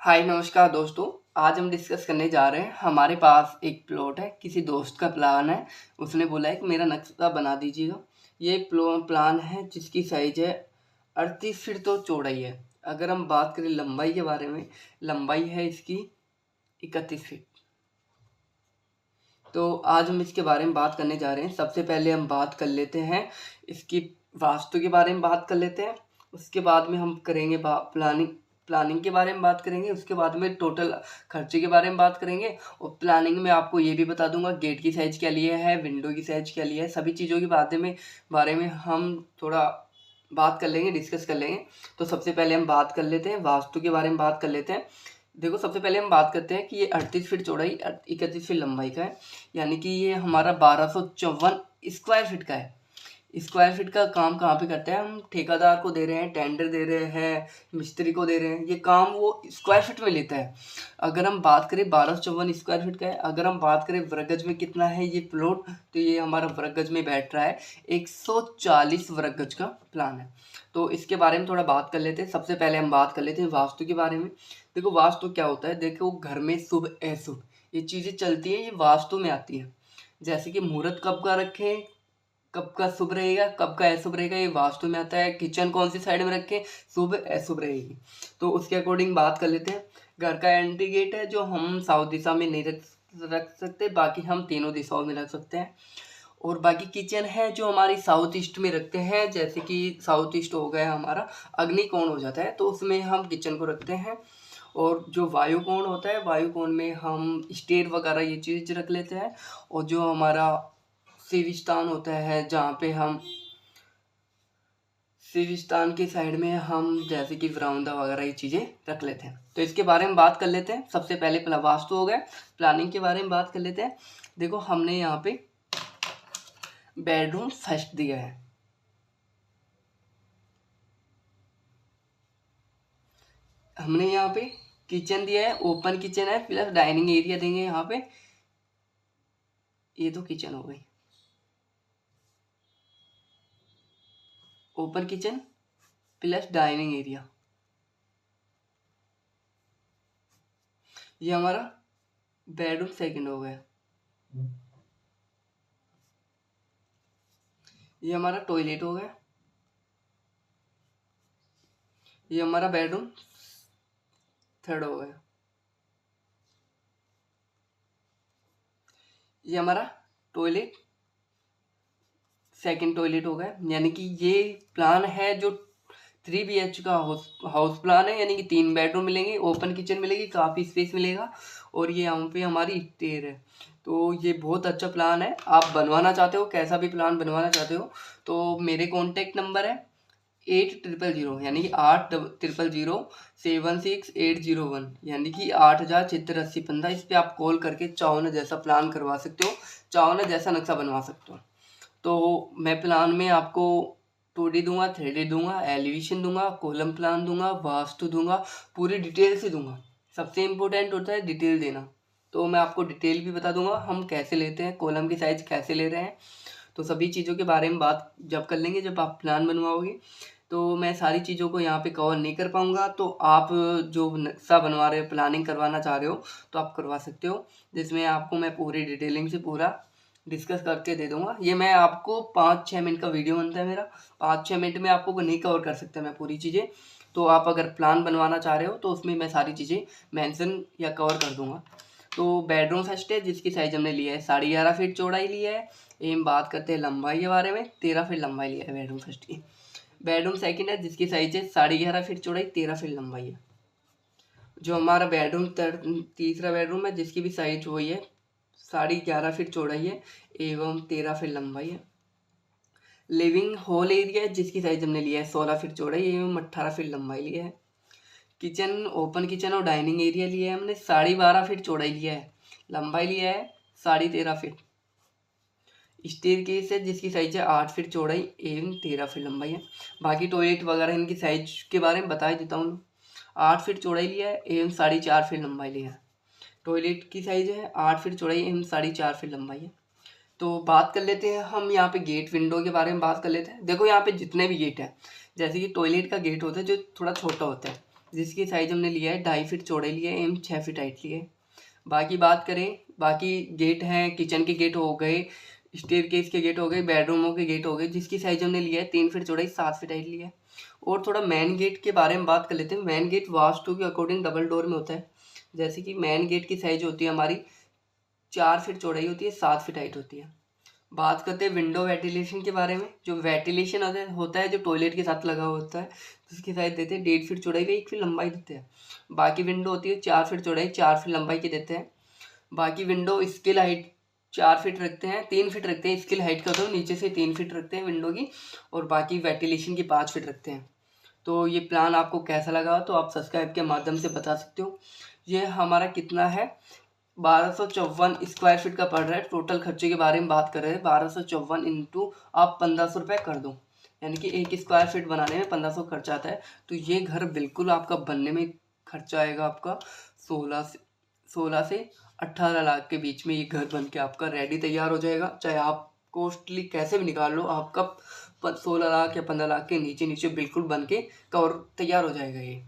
हाय नमस्कार दोस्तों। आज हम डिस्कस करने जा रहे हैं। हमारे पास एक प्लॉट है, किसी दोस्त का प्लान है। उसने बोला है कि मेरा नक्शा बना दीजिएगा। ये एक प्लान है जिसकी साइज है 38 फीट तो चौड़ाई है। अगर हम बात करें लंबाई के बारे में, लंबाई है इसकी 31 फीट। तो आज हम इसके बारे में बात करने जा रहे हैं। सबसे पहले हम बात कर लेते हैं इसकी वास्तु के बारे में बात कर लेते हैं। उसके बाद में हम करेंगे प्लानिंग के बारे में बात करेंगे। उसके बाद में टोटल खर्चे के बारे में बात करेंगे। और प्लानिंग में आपको ये भी बता दूंगा गेट की साइज क्या लिया है, विंडो की साइज क्या लिया है, सभी चीज़ों के बारे में हम थोड़ा बात कर लेंगे, डिस्कस कर लेंगे। तो सबसे पहले हम बात कर लेते हैं वास्तु के बारे में बात कर लेते हैं। देखो, सबसे पहले हम बात करते हैं कि ये 38 फीट चौड़ाई 31 फीट लंबाई का है, यानी कि ये हमारा 1254 स्क्वायर फीट का है। स्क्वायर फीट का काम कहाँ पे करते हैं हम? ठेकेदार को दे रहे हैं, टेंडर दे रहे हैं, मिस्त्री को दे रहे हैं। ये काम वो स्क्वायर फीट में लेता है। अगर हम बात करें 1254 स्क्वायर फीट का है। अगर हम बात करें वर्ग गज में कितना है ये प्लॉट, तो ये हमारा वर्ग गज में बैठ रहा है 140 वर्ग गज का प्लान है। तो इसके बारे में थोड़ा बात कर लेते हैं। सबसे पहले हम बात कर लेते हैं वास्तु के बारे में। देखो, वास्तु क्या होता है? देखो, घर में शुभ अशुभ ये चीज़ें चलती हैं, ये वास्तु में आती हैं। जैसे कि मुहूर्त कब का रखें, कब का शुभ रहेगा, कब का अशुभ रहेगा, ये वास्तु में आता है। किचन कौन सी साइड में रखें, शुभ अशुभ रहेगी, तो उसके अकॉर्डिंग बात कर लेते हैं। घर का एंट्री गेट है जो हम साउथ दिशा में नहीं रख सकते, बाकी हम तीनों दिशाओं में रख सकते हैं। और बाकी किचन है जो हमारी साउथ ईस्ट में रखते हैं। जैसे कि साउथ ईस्ट हो गया हमारा अग्नि कोण हो जाता है, तो उसमें हम किचन को रखते हैं। और जो वायु कोण होता है, वायु कोण में हम स्टेयर वगैरह ये चीज़ रख लेते हैं। और जो हमारा शिव स्थान होता है, जहाँ पे हम शिव स्थान के साइड में हम जैसे कि वरांदा वगैरह ये चीज़ें रख लेते हैं। तो इसके बारे में बात कर लेते हैं। सबसे पहले वास्तु हो गया, प्लानिंग के बारे में बात कर लेते हैं। देखो, हमने यहाँ पे बेडरूम फर्स्ट दिया है। हमने यहाँ पे किचन दिया है, ओपन किचन है, प्लस डाइनिंग एरिया देंगे यहाँ पे। ये तो किचन हो गई, open kitchen plus dining area. ये हमारा बेडरूम सेकंड हो गया। ये हमारा टॉयलेट हो गया। ये हमारा बेडरूम थर्ड हो गया। ये हमारा टॉयलेट सेकंड टॉयलेट हो गया। यानी कि ये प्लान है जो 3 BH का हाउस प्लान है, यानी कि 3 बेडरूम मिलेंगे, ओपन किचन मिलेगी, काफ़ी स्पेस मिलेगा। और ये यहाँ पे हमारी स्टेयर है। तो ये बहुत अच्छा प्लान है। आप बनवाना चाहते हो, कैसा भी प्लान बनवाना चाहते हो, तो मेरे कॉन्टेक्ट नंबर है 8000, यानी कि 8000768001, यानी कि 8000768015। इस पर आप कॉल करके चाहो ना जैसा प्लान करवा सकते हो, चाहो ना जैसा नक्शा बनवा सकते हो। तो मैं प्लान में आपको 2D दूंगा, 3D दूंगा, एलिवेशन दूंगा, कॉलम प्लान दूंगा, वास्तु दूंगा, पूरी डिटेल से दूंगा। सबसे इम्पोर्टेंट होता है डिटेल देना। तो मैं आपको डिटेल भी बता दूंगा हम कैसे लेते हैं, कॉलम की साइज कैसे ले रहे हैं। तो सभी चीज़ों के बारे में बात जब कर लेंगे, जब आप प्लान बनवाओगे। तो मैं सारी चीज़ों को यहाँ पे कवर नहीं कर पाऊँगा। तो आप जो नक्शा बनवा रहे हो, प्लानिंग करवाना चाह रहे हो, तो आप करवा सकते हो, जिसमें आपको मैं पूरी डिटेलिंग से पूरा डिस्कस करके दे दूंगा। ये मैं आपको 5-6 मिनट का वीडियो बनता है मेरा, 5-6 मिनट में आपको नहीं कवर कर सकता मैं पूरी चीज़ें। तो आप अगर प्लान बनवाना चाह रहे हो तो उसमें मैं सारी चीज़ें मेंशन या कवर कर दूंगा। तो बेडरूम फर्स्ट है जिसकी साइज हमने लिया है 11.5 फीट चौड़ाई लिया है। हम बात करते हैं लंबाई के बारे में, 13 फीट लंबाई लिया है बेडरूम फर्स्ट की। बेडरूम सेकंड है जिसकी साइज है 11.5 फीट चौड़ाई, 13 फीट लंबाई है। जो हमारा बेडरूम तीसरा बेडरूम है जिसकी भी साइज वही है, 11.5 फीट चौड़ाई है एवं 13 फीट लंबाई है। लिविंग हॉल एरिया है जिसकी साइज हमने लिया है 16 फीट चौड़ाई एवं 18 फीट लंबाई लिया है। किचन, ओपन किचन और डाइनिंग एरिया लिया है हमने 12.5 फीट चौड़ाई लिया है, लंबाई लिया है 13.5 फीट। स्टेयर केस है जिसकी साइज है 8 फीट चौड़ाई एवं 13 फीट लंबाई है। बाकी टॉयलेट वगैरह इनकी साइज के बारे में बता देता हूँ। 8 फीट चौड़ाई लिया है एवं 4.5 फीट लंबाई लिया है। टॉयलेट की साइज है 8 फीट चौड़ाई एवं 4.5 फीट लंबाई है। तो बात कर लेते हैं हम यहाँ पे गेट विंडो के बारे में बात कर लेते हैं। देखो, यहाँ पे जितने भी गेट हैं, जैसे कि टॉयलेट का गेट होता है जो थोड़ा छोटा होता है, जिसकी साइज़ हमने लिया है 2.5 फीट चौड़ाई लिया है एवं 6 फीट हाइट लिया है। बाकी बात करें, बाकी गेट हैं, किचन के गेट हो गए, स्टेयरकेस के गेट हो गए, बेडरूमों के गेट हो गए, जिसकी साइज़ हमने लिया है 3 फीट चौड़ाई 7 फीट हाइट लिया है। और थोड़ा मेन गेट के बारे में बात कर लेते हैं। मेन गेट वास्तु के अकॉर्डिंग डबल डोर में होता है। जैसे कि मेन गेट की साइज़ होती है हमारी 4 फीट चौड़ाई होती है, 7 फीट हाइट होती है। बात करते हैं विंडो वेंटिलेशन के बारे में। जो वेंटिलेशन होता है जो टॉयलेट के साथ लगा होता है, जिसकी साइज देते हैं 1.5 फीट चौड़ाई का, 1 फीट लंबाई देते हैं। बाकी विंडो होती है 4 फीट चौड़ाई 4 फीट लंबाई के देते हैं। बाकी विंडो स्किल हाइट 4 फीट रखते हैं, 3 फीट रखते हैं स्किल हाइट का, तो नीचे से 3 फीट रखते हैं विंडो की, और बाकी वेंटिलेशन की 5 फीट रखते हैं। तो ये प्लान आपको कैसा लगा तो आप सब्सक्राइब के माध्यम से बता सकते हो। ये हमारा कितना है, 1254 स्क्वायर फीट का पड़ रहा है। टोटल खर्चे के बारे में बात कर रहे हैं, 1254 इंटू आप 1500 रुपये कर दो, यानी कि 1 स्क्वायर फीट बनाने में 1500 खर्चा आता है। तो ये घर बिल्कुल आपका बनने में खर्चा आएगा आपका 16 से 18 लाख के बीच में। ये घर बन के आपका रेडी तैयार हो जाएगा। चाहे आप कॉस्टली कैसे भी निकाल लो, आपका 16 लाख या 15 लाख के नीचे नीचे बिल्कुल बन के कवर तैयार हो जाएगा ये।